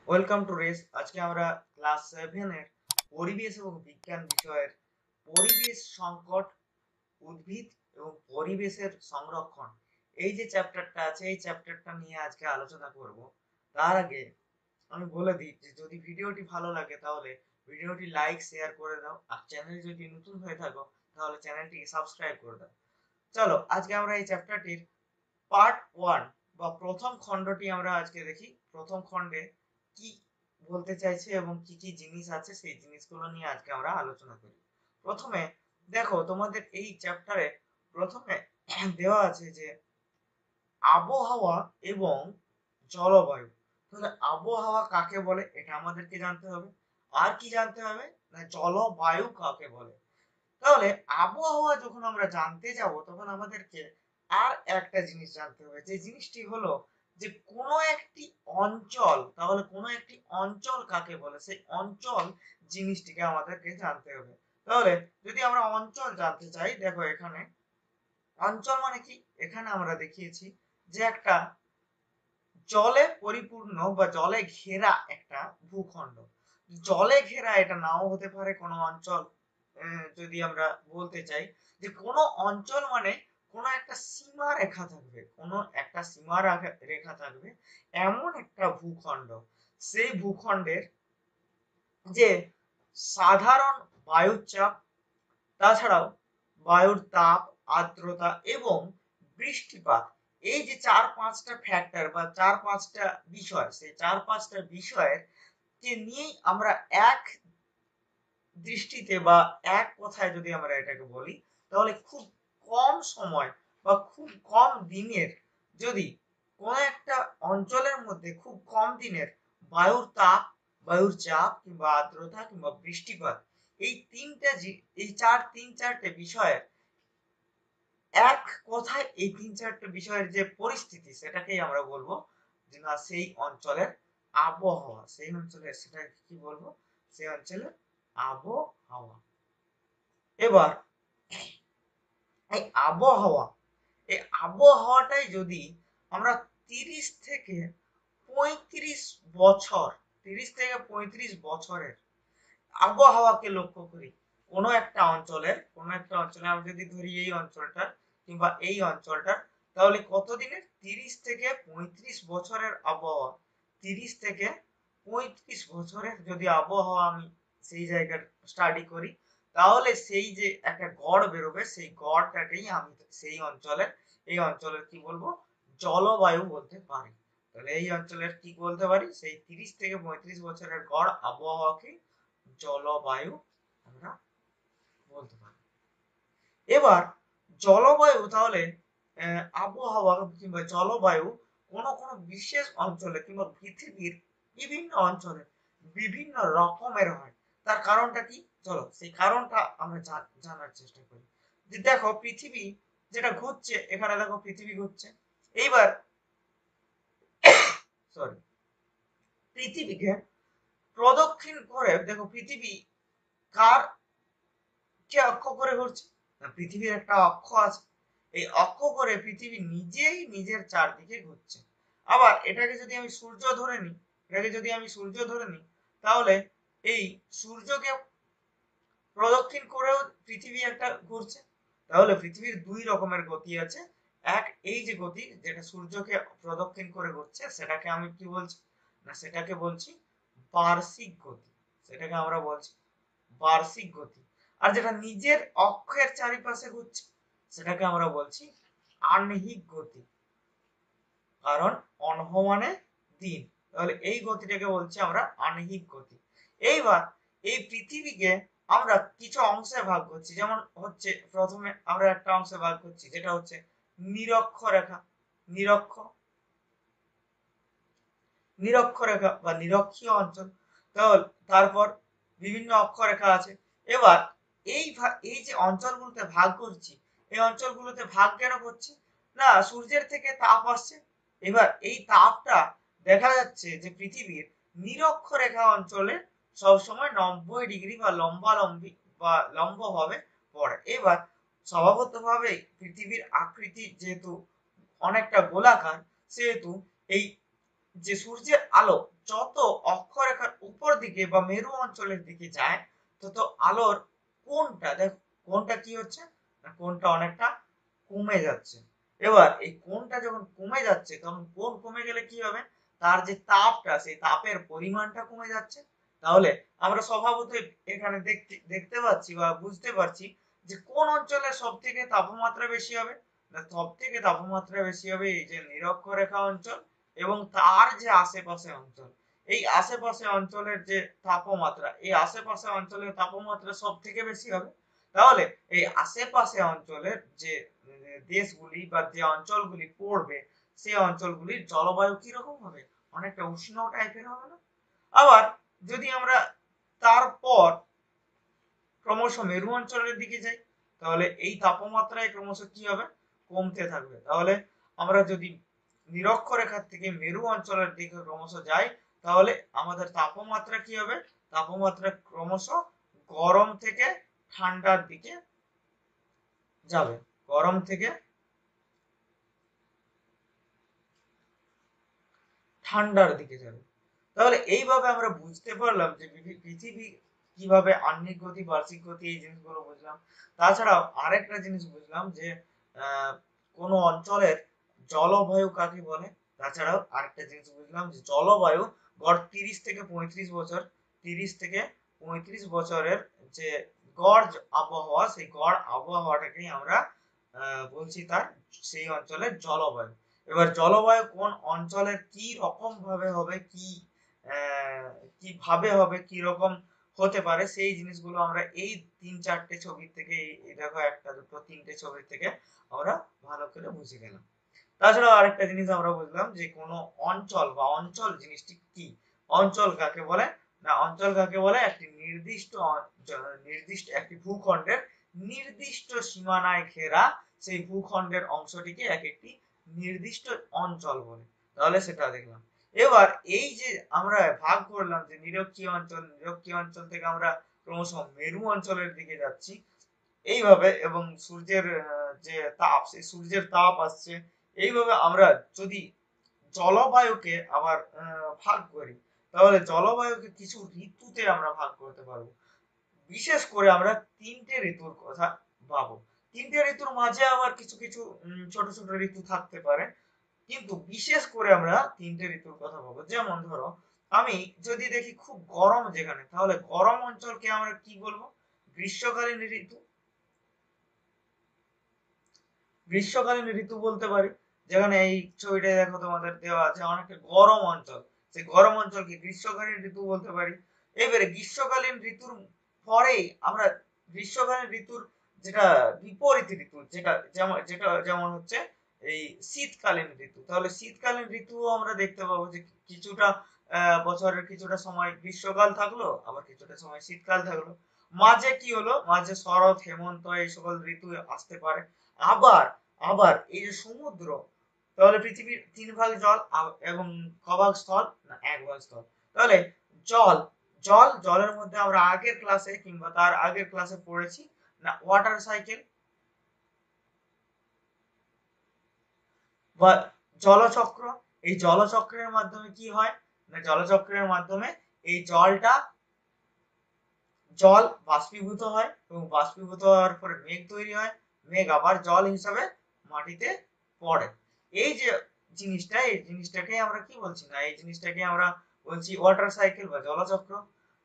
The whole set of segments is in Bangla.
Welcome to race. আজকে আমরা ক্লাস 7 এর পরিবেশ এবং বিজ্ঞান বিষয়ের পরিবেশ সংকট, উদ্ভিদ এবং পরিবেশের সংরক্ষণ এই যে চ্যাপ্টারটা আছে এই চ্যাপ্টারটা নিয়ে আজকে আলোচনা করব। তার আগে আমি বলে দিই যে যদি ভিডিওটি ভালো লাগে তাহলে ভিডিওটি লাইক শেয়ার করে দাও, আর চ্যানেল যদি নতুন হয়ে থাকো তাহলে চ্যানেলটিকে সাবস্ক্রাইব করে দাও। চলো আজকে আমরা এই চ্যাপ্টারটির পার্ট 1 বা প্রথম খণ্ডটি আমরা আজকে দেখি। প্রথম খণ্ডে কি বলতে চাইছে এবং কি কি জিনিস আছে সেই জিনিসগুলো নিয়ে আজকে আমরা আলোচনা করি। প্রথমে দেখো, তোমাদের এই চ্যাপ্টারে প্রথমে দেওয়া আছে যে আবহাওয়া এবং জলবায়ু। তাহলে আবহাওয়া কাকে বলে এটা আমাদেরকে জানতে হবে। আর কি জানতে হবে না, জলবায়ু কাকে বলে। তাহলে আবহাওয়া যখন আমরা জানতে যাব তখন আমাদেরকে আর একটা জিনিস জানতে হবে, যে জিনিসটি হলো যে কোনো একটি অঞ্চল, তাহলে কোনো একটি অঞ্চল কাকে বলে সেই অঞ্চল জিনিসটিকে আমাদেরকে জানতে হবে। তাহলে যদি আমরা অঞ্চল জানতে চাই, দেখো এখানে অঞ্চল মানে কি, এখানে আমরা দেখিয়েছি যে একটা জলে পরিপূর্ণ বা জলে ঘেরা একটা ভূখণ্ড। জলে ঘেরা এটা নাও হতে পারে কোনো অঞ্চল। যদি আমরা বলতে চাই যে কোনো অঞ্চল মানে কোনো একটা সীমা রেখা থাকবে, কোনো একটা সীমা রেখা থাকবে, এমন একটা ভূখণ্ড। সেই ভূখণ্ডের যে সাধারণ বায়ুচাপ, তাছাড়াও বায়ুর তাপ, আর্দ্রতা এবং বৃষ্টিপাত, এই যে চার পাঁচটা ফ্যাক্টর বা চার পাঁচটা বিষয়, সেই চার পাঁচটা বিষয়ের কে নিয়েই আমরা এক দৃষ্টিতে বা এক কথায় যদি আমরা এটাকে বলি, তাহলে খুব কম সময় বা খুব কম দিনের, যদি কোনো একটা অঞ্চলের মধ্যে খুব কম দিনের বায়ুর তাপ, বায়ুর চাপ কিংবা আর্দ্রতা কিংবা বৃষ্টিপাত, এই তিন চারটে বিষয়ের এক কথায়, এই তিন চারটে বিষয়ের যে পরিস্থিতি সেটাকেই আমরা বলবো যে না সেই অঞ্চলের আবহাওয়া, সেই অঞ্চলের সেটাকে কি বলবো, সেই অঞ্চলের আবহাওয়া। এবার এই আবহাওয়া, এই আবহাওয়াটাই যদি আমরা 30 থেকে 35 বছর, 30 থেকে 35 বছরের আবহাওয়াকে লক্ষ্য করি কোনো একটা অঞ্চলে আমি যদি ধরি এই অঞ্চলটা কিংবা এই অঞ্চলটার, তাহলে কত দিনের, 30 থেকে 35 বছরের আবহাওয়া। 30 থেকে 35 বছরের যদি আবহাওয়া আমি সেই জায়গার স্টাডি করি, তাহলে সেই যে একটা গড় বেরোবে, সেই গড়টাকেই আমি এই অঞ্চলের কি বলবো, জলবায়ু বলতে পারি। তাহলে এই অঞ্চলের কি বলতে পারি, সেই 30 থেকে 35 বছরের গড় আবহাওয়াকে জলবায়ু আমরা বলতে পারি। এবার জলবায়ু তাহলে আবহাওয়া কিংবা জলবায়ু কোনো কোনো বিশেষ অঞ্চলে কিংবা পৃথিবীর বিভিন্ন অঞ্চলে বিভিন্ন রকমের হয়। তার কারণটা কি, চলো সেই কারণটা আমরা জানার চেষ্টা করি। যে দেখো পৃথিবী যেটা ঘুরছে, এখানে দেখো পৃথিবী ঘুরছে। এইবার সরি, পৃথিবীকে প্রদক্ষিণ করে দেখো পৃথিবী কার কে অক্ষ করে ঘুরছে, না পৃথিবীর একটা অক্ষ আছে। এই অক্ষ করে পৃথিবী নিজেই নিজের চারদিকে ঘুরছে। আবার এটাকে যদি আমি সূর্য ধরে নিই, তাহলে এই সূর্যকে প্রদক্ষিণ করেও পৃথিবী একটা ঘুরছে। তাহলে পৃথিবীর দুই রকমের গতি আছে। এক, এই যে গতি যেটা সূর্যকে প্রদক্ষিণ করে ঘুরছে সেটাকে আমি কি বলছি, না সেটাকে বলছি বার্ষিক গতি। সেটাকে আমরা বলছি বার্ষিক গতি। আর যেটা নিজের অক্ষের চারিপাশে ঘুরছে সেটাকে আমরা বলছি আহ্নিক গতি। কারণ অনহ মানে দিন, তাহলে এই গতিটাকে বলছি আমরা আহ্নিক গতি। এইবার এই পৃথিবীকে আমরা কিছু অংশে ভাগ করছি, যেমন হচ্ছে প্রথমে আমরা একটা অংশে ভাগ করছি যেটা হচ্ছে নিরক্ষরেখা, নিরক্ষ নিরক্ষরেখা বা নিরক্ষীয় অঞ্চল। তারপর বিভিন্ন অক্ষরেখা আছে। এবার এই যে অঞ্চলগুলোতে ভাগ করছি, এই অঞ্চলগুলোতে ভাগ কেন করছি, না সূর্যের থেকে তাপ আসছে। এবার এই তাপটা দেখা যাচ্ছে যে পৃথিবীর নিরক্ষরেখা অঞ্চলে সবসময় 90 ডিগ্রি বা লম্বভাবে পড়ে। এবার স্বভাবতভাবে পৃথিবীর আকৃতি যেহেতু অনেকটা গোলাকার, সেহেতু এই যে সূর্যের আলো যত দিকে বা মেরু অঞ্চলের দিকে যায় তত আলোর কোণটা দেখো, কোণটা কি হচ্ছে না, কোণটা অনেকটা কমে যাচ্ছে। এবার এই কোণটা যখন কমে যাচ্ছে তখন কোণ কমে গেলে কি হবে, তার যে তাপটা সেই তাপের পরিমাণটা কমে যাচ্ছে। তাহলে আমরা স্বভাবতই এখানে দেখতে পাচ্ছি বা বুঝতে পারছি যে কোন অঞ্চলে সব থেকে তাপমাত্রা বেশি হবে, না সব থেকে তাপমাত্রা বেশি হবে এই যে নিরক্ষরেখা অঞ্চল এবং তার যে আশেপাশে অঞ্চল। এই আশেপাশে অঞ্চলের যে তাপমাত্রা, এই আশেপাশে অঞ্চলের তাপমাত্রা সব থেকে বেশি হবে। তাহলে এই আশেপাশে অঞ্চলের যে দেশগুলি বা যে অঞ্চলগুলি পড়বে সেই অঞ্চলগুলির জলবায়ু কিরকম হবে, অনেকটা উষ্ণ টাইপের হবে না? আবার যদি আমরা তারপর ক্রমশ মেরু অঞ্চলের দিকে যাই তাহলে এই তাপমাত্রায় ক্রমশ কি হবে, কমতে থাকবে। তাহলে আমরা যদি নিরক্ষরেখার থেকে মেরু অঞ্চলের দিকে ক্রমশ যাই তাহলে আমাদের তাপমাত্রা কি হবে, তাপমাত্রা ক্রমশ গরম থেকে ঠান্ডার দিকে যাবে, গরম থেকে ঠান্ডার দিকে যাবে। তাহলে এইভাবে আমরা বুঝতে পারলাম যে পৃথিবী কিভাবে আহ্নিক গতি বার্ষিক গতি এই জিনিসগুলো বুঝলাম। তাছাড়াও আরেকটা জিনিস বুঝলাম যে কোন অঞ্চলের জলবায়ু কাকে বলে। তাছাড়াও আরেকটা জিনিস বুঝলাম যে জলবায়ু গড় 30 থেকে 35 বছর, 30 থেকে 35 বছরের যে গড় আবহাওয়া, সেই গড় আবহাওয়াটাকেই আমরা বলছি তার সেই অঞ্চলের জলবায়ু। এবার জলবায়ু কোন অঞ্চলের কি রকম ভাবে হবে, কিভাবে হবে, কি রকম হতে পারে সেই জিনিসগুলো আমরা এই 3-4টে ছবি থেকে, এই দেখো 1টা 2টো 3টে ছবি থেকে আমরা ভালো করে বুঝে গেলাম। তাছাড়াও আরেকটা জিনিস আমরা বুঝলাম যে কোন অঞ্চল বা অঞ্চল জিনিসটি কি। অঞ্চল কাকে বলে, না অঞ্চল কাকে বলে একটি নির্দিষ্ট একটি ভূখণ্ডের নির্দিষ্ট সীমানায় ঘেরা সেই ভূখণ্ডের অংশটিকে এক একটি নির্দিষ্ট অঞ্চল বলে। তাহলে সেটা দেখলাম। এবার এই যে আমরা ভাগ করলাম যে নিরক্ষীয় অঞ্চল, নিরক্ষীয় অঞ্চল থেকে আমরা ক্রমশ মেরু অঞ্চলের দিকে যাচ্ছি এইভাবে, এবং সূর্যের যে তাপ, সেই সূর্যের তাপ আসছে। এইভাবে আমরা যদি জলবায়ুকে আবার ভাগ করি তাহলে জলবায়ুকে কিছু ঋতুতে আমরা ভাগ করতে পারবো। বিশেষ করে আমরা 3টে ঋতুর কথা পাবো। 3টে ঋতুর মাঝে আবার কিছু কিছু ছোট ছোট ঋতু থাকতে পারে, কিন্তু বিশেষ করে আমরা 3টে ঋতুর কথা পাবো। যেমন ধরো আমি যদি দেখি খুব গরম যেখানে, তাহলে গরম অঞ্চলকে আমরা কি বলবো, গ্রীষ্মকালীন ঋতু। গ্রীষ্মকালীন ঋতু বলতে পারি। যেখানে এই ছবিটা দেখো তোমাদের দেওয়া আছে অনেকটা গরম অঞ্চল, সেই গরম অঞ্চলকে গ্রীষ্মকালীন ঋতু বলতে পারি। এবারে গ্রীষ্মকালীন ঋতুর পরেই আমরা গ্রীষ্মকালীন ঋতুর যেটা বিপরীত ঋতু, যেমন হচ্ছে এই শীতকালীন ঋতু। তাহলে শীতকালীন ঋতুও আমরা দেখতে পাবো যে কিছুটা বছরের কিছুটা সময় গ্রীষ্মকাল থাকলো, আবার কিছুটা সময় শীতকাল থাকলো। মাঝে কি হলো, মাঝে শরৎ হেমন্ত এই সকল ঋতু আসতে পারে। আবার আবার এই যে সমুদ্র, তাহলে পৃথিবীর 3 ভাগ জল এবং কভাগ স্থল, না 1 ভাগ স্থল। তাহলে জল, জলের মধ্যে আমরা আগের ক্লাসে কিংবা তার আগের ক্লাসে পড়েছি না ওয়াটার সাইকেল বা জলচক্র। এই জলচক্রের মাধ্যমে কি হয়, না জলচক্রের মাধ্যমে এই জল বাষ্পীভূত হয় এবং বাষ্পীভূত হওয়ার পরে মেঘ তৈরি হয়, মেঘ আবার জল হিসাবে মাটিতে পড়ে। এই যে জিনিসটা, এই জিনিসটাকে আমরা কি বলছি, না এই জিনিসটাকে আমরা বলছি ওয়াটার সাইকেল বা জলচক্র।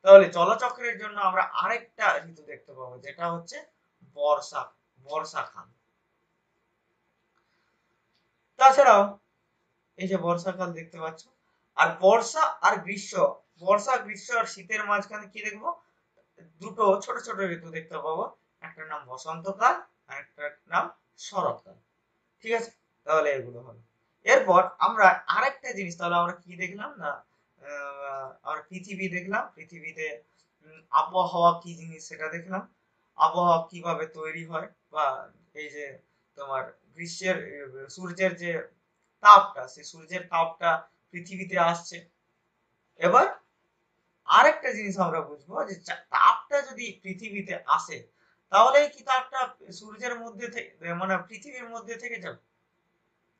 তাহলে জলচক্রের জন্য আমরা আরেকটা ঋতু দেখতে পাবো, যেটা হচ্ছে বর্ষাকাল। তাছাড়াও এই যে বর্ষাকাল দেখতে পাচ্ছ, আর বর্ষা আর গ্রীষ্ম, বর্ষা গ্রীষ্ম আর শীতের মাঝখানে কি দেখবো, দুটো ছোট ছোট ঋতু দেখতে পাবো। একটা নাম বসন্তকাল আর একটা নাম শরৎকাল। ঠিক আছে, তাহলে এগুলো হলো। এরপর আমরা আরেকটা জিনিস, তাহলে আমরা কি দেখলাম না, আমরা পৃথিবী দেখলাম, পৃথিবীতে আবহাওয়া কি জিনিস সেটা দেখলাম, আবহাওয়া কিভাবে তৈরি হয়, বা এই যে তোমার গ্রীষ্মের সূর্যের যে তাপটা, সেই সূর্যের তাপটা পৃথিবীতে আসছে। এবার আরেকটা জিনিস আমরা বুঝবো যে তাপটা যদি পৃথিবীতে আসে তাহলে কি তাপটা সূর্যের মধ্যে থেকে, মানে পৃথিবীর মধ্যে থেকে যাবে,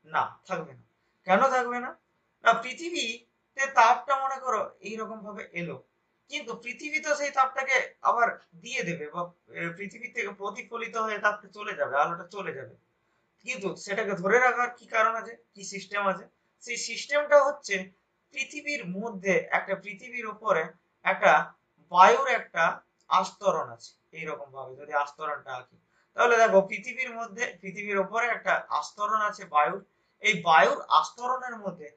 না থাকবে না। কেন থাকবে না, না পৃথিবীতে তাপটা মনে করো এইরকম ভাবে এলো, কিন্তু পৃথিবী তো সেই তাপটাকে আবার দিয়ে দেবে, বা পৃথিবী থেকে প্রতিফলিত হয়ে তাপটা চলে যাবে, আলোটা চলে যাবে। কিন্তু সেটাকে ধরে রাখার কি কারণ আছে, কি সিস্টেম আছে? সেই সিস্টেমটা হচ্ছে পৃথিবীর মধ্যে একটা, পৃথিবীর উপরে একটা বায়ুর একটা আস্তরণ আছে। এইরকম ভাবে যদি আস্তরণটা আঁকি, তাহলে দেখো পৃথিবীর মধ্যে, পৃথিবীর উপরে একটা আস্তরণ আছে বায়ুর। এই বায়ুর আস্তরণের মধ্যে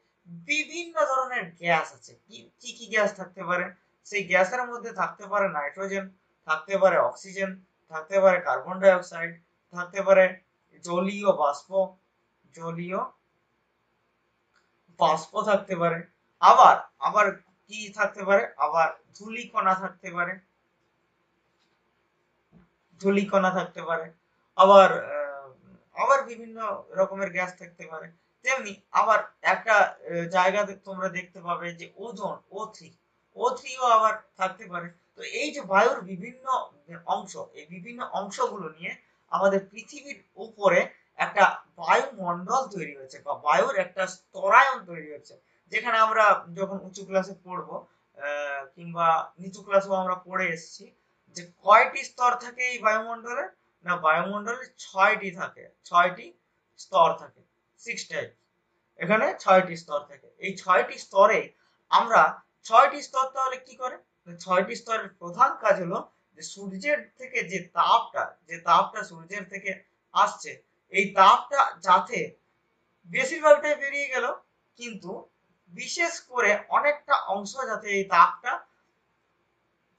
বিভিন্ন ধরনের গ্যাস আছে। কি কি গ্যাস থাকতে পারে? সেই গ্যাসের মধ্যে থাকতে পারে নাইট্রোজেন, থাকতে পারে অক্সিজেন, থাকতে পারে কার্বন ডাই অক্সাইড, থাকতে পারে জলীয় বাষ্প, জলীয় বাষ্প থাকতে পারে। আবার আবার কি থাকতে পারে? আবার ধূলিকণা থাকতে পারে, ধূলিকণা থাকতে পারে। আবার আবার বিভিন্ন রকমের গ্যাস থাকতে পারে। তেমনি আবার একটা জায়গাতে তোমরা দেখতে পাবে যে ওজোন, O3, O3ও আবার থাকতে পারে। তো এই যে বায়ুর বিভিন্ন অংশ, এই বিভিন্ন অংশগুলো নিয়ে আমাদের পৃথিবীর উপরে একটা বায়ুমণ্ডল তৈরি হয়েছে, বা বায়ুর একটা স্তরায়ন তৈরি হয়েছে। যেখানে আমরা যখন উঁচু ক্লাসে পড়বো, কিংবা নিচু ক্লাসেও আমরা পড়ে এসেছি, যে কয়টি স্তর থাকে এই বায়ুমণ্ডলে? না, বায়ুমণ্ডলে 6টি থাকে, 6টি স্তর থাকে, 6 টাইপ। এখানে 6টি স্তর থাকে। এই 6টি স্তরে আমরা, 6টি স্তর তাহলে কি করে? 6টি স্তরের প্রধান কাজ হলো যে সূর্যের থেকে যে তাপটা সূর্যের থেকে আসছে, এই তাপটা যাতে বেশিরভাগটাই বেরিয়ে গেল, কিন্তু বিশেষ করে অনেকটা অংশ যাতে এই তাপটা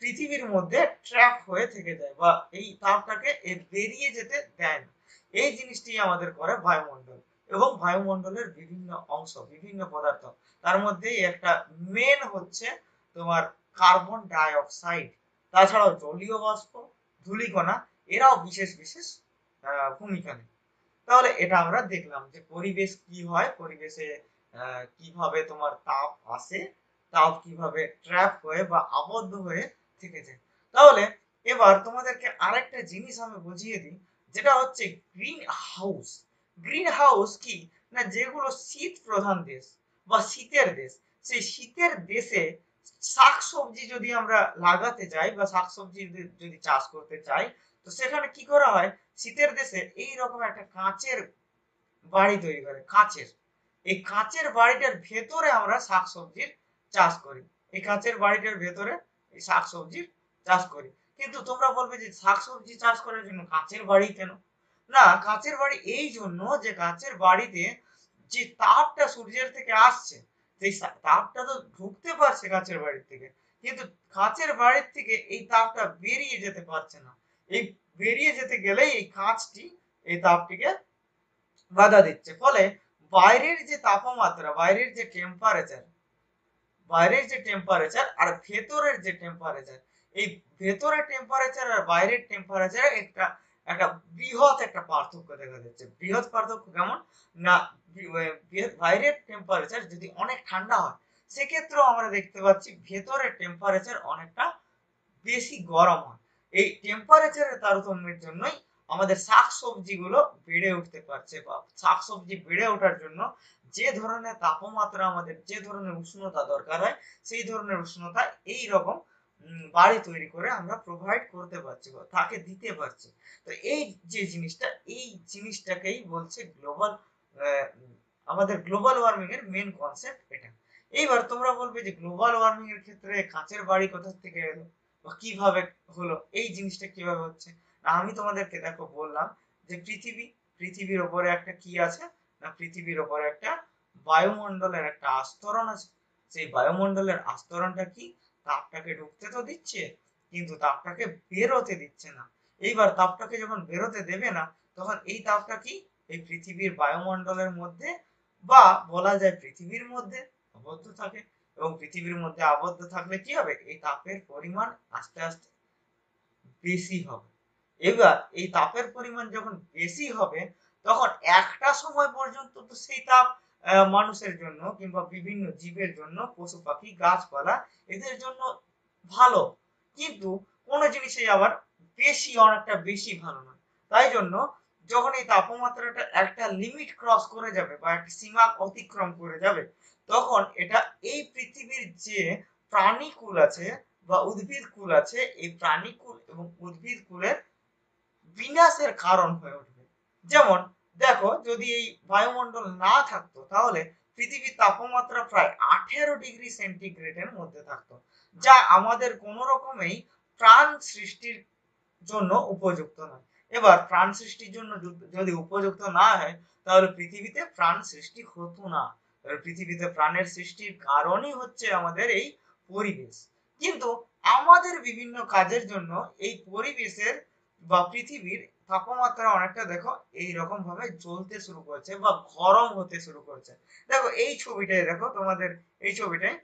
পৃথিবীর মধ্যে ট্র্যাপ হয়ে থেকে যায়, বা এই তাপটাকে বেরিয়ে যেতে দেয় না। এই জিনিসটি আমাদের করে বায়ুমণ্ডল। এবং বায়ুমণ্ডলের বিভিন্ন অংশ, বিভিন্ন পদার্থ, তার মধ্যে একটা মেন হচ্ছে তোমার কার্বন ডাই অক্সাইড। তাছাড়াও জলীয় বাষ্প, ধূলিকণা, এরাও বিশেষ বিশেষ ভূমিকা নেয়। তাহলে এটা আমরা দেখলাম যে পরিবেশ কি হয়, পরিবেশে কিভাবে তোমার তাপ আসে, তাপ কিভাবে ট্র্যাপ হয়ে বা আবদ্ধ হয়ে থেকে যায়। তাহলে এবার তোমাদেরকে আরেকটা জিনিস আমি বুঝিয়ে দিই, যেটা হচ্ছে গ্রিন হাউস। গ্রিন হাউস কি? না, যেগুলো শীত প্রধান দেশ বা শীতের দেশ, সেই শীতের দেশে শাকসবজি যদি আমরা লাগাতে চাই বা শাকসবজি যদি চাষ করতে চাই, তো সেখানে কি করা হয়? শীতের দেশে এইরকম একটা কাঁচের বাড়ি তৈরি করে, কাঁচের। এই কাঁচের বাড়িটার ভেতরে আমরা শাকসবজির চাষ করি। এই কাঁচের বাড়িটার ভেতরে এই শাকসবজির চাষ করি। কিন্তু তোমরা বলবে যে শাকসবজি চাষ করার জন্য কাঁচের বাড়ি কেন? না, কাঁচের বাড়ি এই জন্য যে কাঁচের বাড়িতে যে তাপটা সূর্যের থেকে আসছে, সেই তাপটা তো ঢুকতে পারছে কাঁচের বাড়ির থেকে, কিন্তু কাঁচের বাড়ির থেকে এই তাপটা বেরিয়ে যেতে পারছে না। এই বেরিয়ে যেতে গেলেই এই কাঁচটি এই তাপটিকে বাধা দিচ্ছে। ফলে বাইরের যে তাপমাত্রা, বাইরের যে টেম্পারেচার আর ভেতরের যে টেম্পারেচার, এই ভেতরের টেম্পারেচার আর বাইরের টেম্পারেচার একটা একটা বৃহৎ একটা পার্থক্য দেখা যাচ্ছে। বৃহৎ পার্থক্য কেমন? না, বাইরের টেম্পারেচার যদি অনেক ঠান্ডা হয়, সেক্ষেত্রেও আমরা দেখতে পাচ্ছি ভেতরের টেম্পারেচার অনেকটা বেশি গরম হয়। এই টেম্পারেচারের তারতম্যের জন্যই আমাদের শাকসবজিগুলো বেড়ে উঠতে পারছে, বা শাকসবজি বেড়ে ওঠার জন্য যে ধরনের তাপমাত্রা, আমাদের যে ধরনের উষ্ণতা দরকার হয়, সেই ধরনের উষ্ণতা এই রকম বাড়ি তৈরি করে আমরা প্রোভাইড করতে পারছি বা তাকে দিতে পারছি। তো এই যে জিনিসটা, এই জিনিসটাকেই বলছে গ্লোবাল, আমাদের গ্লোবাল ওয়ার্মিং এর মেন কনসেপ্ট এটা। এইবার তোমরা বলবে যে গ্লোবাল ওয়ার্মিং এর ক্ষেত্রে কাঁচের বাড়ি কোথা থেকে এলো বা কিভাবে হলো, এই জিনিসটা কিভাবে হচ্ছে? আমি তোমাদেরকে দেখো বললাম যে পৃথিবীর ওপরে একটা কি আছে? না, পৃথিবীর ওপরে একটা বায়ুমণ্ডলের একটা আস্তরণ আছে। সেই বায়ুমণ্ডলের আস্তরণটা কি? তাপটাকে ঢুকতে তো দিচ্ছে, কিন্তু তাপটাকে বেরোতে দিচ্ছে না। এইবার তাপটাকে যখন বেরোতে দেবে না, তখন এই তাপটা কি এই পৃথিবীর বায়ুমণ্ডলের মধ্যে, বা বলা যায় পৃথিবীর মধ্যে আবদ্ধ থাকে। এবং পৃথিবীর মধ্যে আবদ্ধ থাকলে কি হবে? এই তাপের পরিমাণ আস্তে আস্তে বেশি হবে। এবার এই তাপের পরিমাণ যখন বেশি হবে, তখন একটা সময় পর্যন্ত তো সেই তাপ মানুষের জন্য কিংবা বিভিন্ন জীবের জন্য, পশু পাখি গাছপালা, এদের জন্য ভালো। কিন্তু কোনো জিনিসই আবার অনেকটা বেশি ভালো নয়। তাই জন্য যখন এই তাপমাত্রাটা একটা লিমিট ক্রস করে যাবে বা একটা সীমা অতিক্রম করে যাবে, তখন এটা এই পৃথিবীর যে প্রাণীকুল আছে, বা উদ্ভিদ কুল আছে, এই প্রাণীকুল এবং উদ্ভিদ কুলের বিনাশের কারণ হয়ে উঠবে। যেমন দেখো, যদি এই বায়ুমণ্ডল না থাকতো তাহলে পৃথিবীর তাপমাত্রা প্রায় 18 ডিগ্রি সেন্টিগ্রেডের মধ্যে থাকতো, যা আমাদের কোনো রকমেই প্রাণ সৃষ্টির জন্য উপযুক্ত নয়। এবার প্রাণ সৃষ্টির জন্য যদি উপযুক্ত না হয় তাহলে পৃথিবীতে প্রাণ সৃষ্টি হতো না। পৃথিবীতে প্রাণের সৃষ্টির কারণই হচ্ছে আমাদের এই পরিবেশ। কিন্তু আমাদের বিভিন্ন কাজের জন্য এই পরিবেশের বা পৃথিবীর তাপমাত্রা অনেকটা দেখো এইরকম ভাবে জ্বলতে শুরু করছে বা গরম হতে শুরু করছে। দেখো এই ছবিটায়, দেখো তোমাদের এই ছবিটায়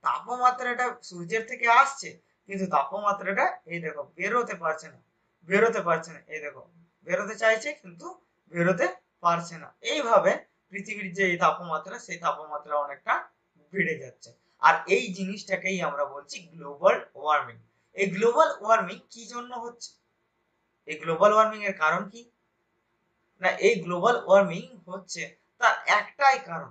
তাপমাত্রাটা সূর্যের থেকে আসছে, কিন্তু তাপমাত্রাটা এই দেখো বেরোতে পারছে না, এই দেখো বেরোতে চাইছে কিন্তু বেরোতে পারছে না। এইভাবে পৃথিবীর যে তাপমাত্রা, সেই তাপমাত্রা অনেকটা বেড়ে যাচ্ছে। আর এই জিনিসটাকেই আমরা বলছি গ্লোবাল ওয়ার্মিং। এই গ্লোবাল ওয়ার্মিং কি জন্য হচ্ছে? এই গ্লোবাল ওয়ার্মিং এর কারণ কি? না, এই গ্লোবাল ওয়ার্মিং হচ্ছে তার একটাই কারণ,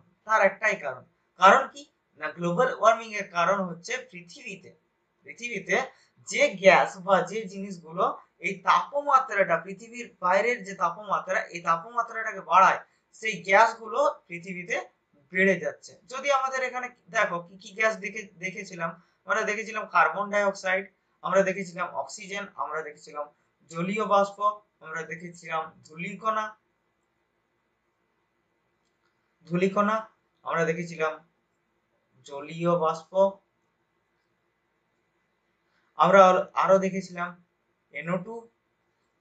কারণ কি না, গ্লোবাল ওয়ার্মিং এর কারণ হচ্ছে পৃথিবীতে যে গ্যাস বা যে জিনিসগুলো এই তাপমাত্রাটা, পৃথিবীর বাইরের যে তাপমাত্রা, এই তাপমাত্রাটাকে বাড়ায়, সেই গ্যাসগুলো পৃথিবীতে বেড়ে যাচ্ছে। যদি আমাদের এখানে দেখো কি কি গ্যাস দেখেছিলাম, আমরা দেখেছিলাম কার্বন ডাই অক্সাইড, আমরা দেখেছিলাম অক্সিজেন, আমরা দেখেছিলাম জলীয় বাষ্প, আমরা দেখেছিলাম ধূলিকণা, আমরা দেখেছিলাম জলীয় বাষ্প, আমরা আরো দেখেছিলাম NO2,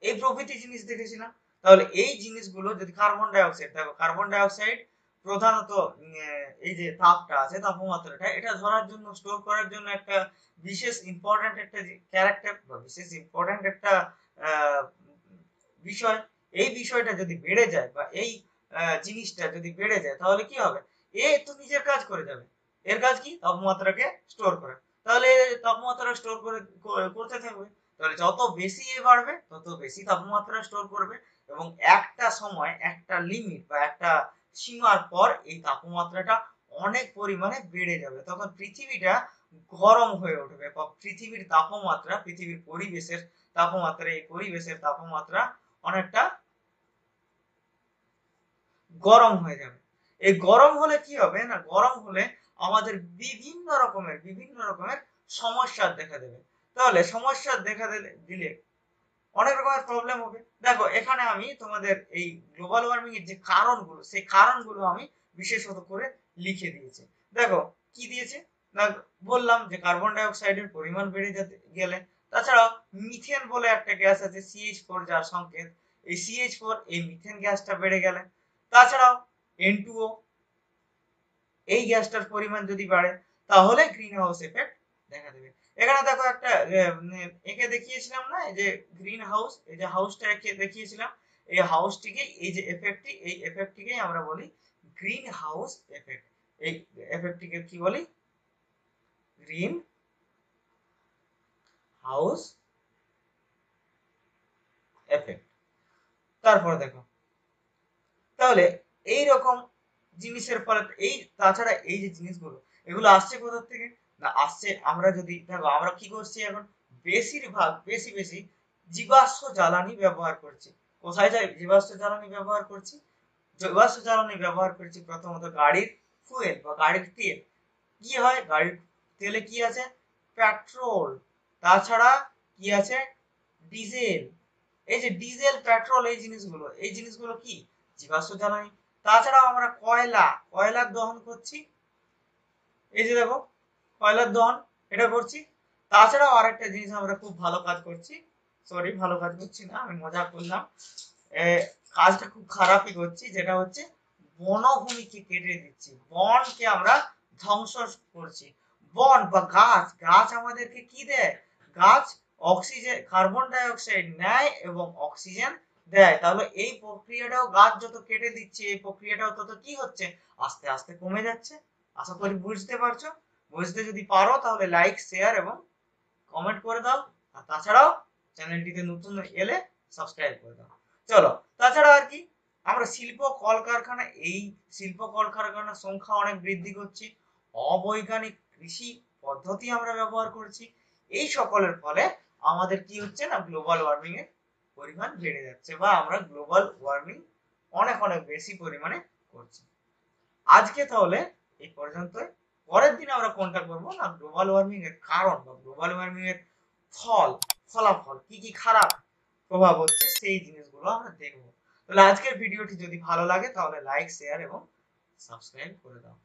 এই প্রভৃতি জিনিস দেখেছিলাম। তাহলে এই জিনিসগুলো যদি কার্বন ডাই অক্সাইড, দেখো কার্বন ডাই অক্সাইড প্রধানত এই যে তাপটা আছে, তাপমাত্রাটা, এটা ধরার জন্য, স্টোর করার জন্য একটা বিশেষ ইম্পর্ট্যান্ট একটা ক্যারেক্টার বা বিশেষ ইম্পর্ট্যান্ট একটা বিষয়। এই বিষয়টা যদি বেড়ে যায় বা এই জিনিসটা যদি বেড়ে যায় তাহলে কি হবে? এ তো নিজের কাজ করে যাবে। এর কাজ কি? তাপমাত্রাকে স্টোর করা। তাহলে তাপমাত্রা স্টোর করতে থাকবে। তাহলে যত বেশি এ বাড়বে তত বেশি তাপমাত্রা স্টোর করবে, এবং একটা সময়, একটা লিমিট বা একটা সীমার পর এই তাপমাত্রাটা অনেক পরিমাণে বেড়ে যাবে। তখন পৃথিবীটা গরম হয়ে উঠবে বা পৃথিবীর তাপমাত্রা, পৃথিবীর পরিবেশের তাপমাত্রা, এই পরিবেশের তাপমাত্রা অনেকটা গরম হয়ে যাবে। এই গরম হলে কি হবে না, গরম হলে আমাদের বিভিন্ন রকমের সমস্যার দেখা দেবে। তাহলে সমস্যার দেখা দিলে অনেক রকমের প্রবলেম হবে। দেখো এখানে আমি তোমাদের এই গ্লোবাল ওয়ার্মিং এর যে কারণগুলো, সেই কারণগুলো আমি বিশেষত করে লিখে দিয়েছি। দেখো কি দিয়েছে না, বললাম যে কার্বন ডাই অক্সাইডের পরিমাণ বেড়ে যেতে গেলে, তাছাড়াও মিথেন বলে একটা গ্যাস আছে CH4, যার সংকেত এই CH4, এই মিথেন গ্যাসটা বেড়ে গেলে, তাছাড়াও N2O, এই গ্যাসটার পরিমাণ যদি বাড়ে তাহলে গ্রিন হাউস এফেক্ট দেখা দেবে। এখানে দেখো একটা একে দেখিয়েছিলাম না, এই যে গ্রিন হাউস, এই যে হাউসটা একে দেখিয়েছিলাম, এই হাউসটিকে, এই যে এফেক্টটি, এই এফেক্টটিকেই আমরা বলি গ্রিন হাউস এফেক্ট। এই এফেক্টটিকে কি বলি? Green house effect. তারপর দেখো, তাহলে এই রকম জিনিসের ফলে এই, তাছাড়া এই যে জিনিসগুলো, এগুলো আসছে কোথা থেকে না, আসছে আমরা যদি দেখো, আমরা কি করছি এখন, বেশিরভাগ বেশি জীবাশ্ম জ্বালানি ব্যবহার করছি। কোথায় যায় জীবাশ্ম জ্বালানি ব্যবহার করছি? জীবাশ্ম জ্বালানি ব্যবহার করছি প্রথমত গাড়ির ফুয়েল বা গাড়ির তেল। কি হয় গাড়ির তেলে? কি আছে? পেট্রোল। তাছাড়া কি আছে? ডিজেল। এই যে ডিজেল, পেট্রোল, এই জিনিসগুলো কি? জীবাশ্ম জ্বালানি। তাছাড়াও আমরা কয়লার দহন করছি, এই যে দেখো কয়লার দহন, এটা করছি। তাছাড়াও আরেকটা জিনিস আমরা খুব ভালো কাজ করছি, সরি ভালো কাজ করছি না, আমি মজা করলাম, কাজটা খুব খারাপই করছি, যেটা হচ্ছে বনভূমিকে কেটে দিচ্ছি, বনকে আমরা ধ্বংস করছি। বন বা গাছ আমাদেরকে কি দেয়? গাছ অক্সিজেন, কার্বন ডাই অক্সাইড নেয় এবং অক্সিজেন দেয়। তাহলে এই প্রক্রিয়াটাও গাছ যত কেটে দিচ্ছে, এই প্রক্রিয়াটাও তত কি হচ্ছে? আস্তে আস্তে কমে যাচ্ছে। আশা করি বুঝতে পারছো। বুঝতে যদি পারো তাহলে লাইক, শেয়ার এবং কমেন্ট করে দাও। আর তাছাড়াও চ্যানেলটিতে নতুন এলে সাবস্ক্রাইব করে দাও। চলো, তাছাড়া আর কি, আমরা শিল্প কলকারখানার সংখ্যা অনেক বৃদ্ধি করছি, অবৈজ্ঞানিক কৃষি পদ্ধতি আমরা ব্যবহার করছি, এই সকলের ফলে আমাদের কি হচ্ছে না গ্লোবাল ওয়ার্মিং এর পরিমাণ বেড়ে যাচ্ছে বা আমরা গ্লোবাল ওয়ার্মিং অনেক অনেক বেশি পরিমাণে করছি। আজকে তাহলে এই পর্যন্তই। পরের দিন আমরা কোনটা করব না গ্লোবাল ওয়ার্মিং এর কারণ বা গ্লোবাল ওয়ার্মিং এর ফলাফল কি কি খারাপ প্রভাব হচ্ছে সেই জিনিসগুলো আমরা দেখব। তাহলে আজকের ভিডিওটি যদি ভালো লাগে তাহলে লাইক শেয়ার এবং সাবস্ক্রাইব করে দাও।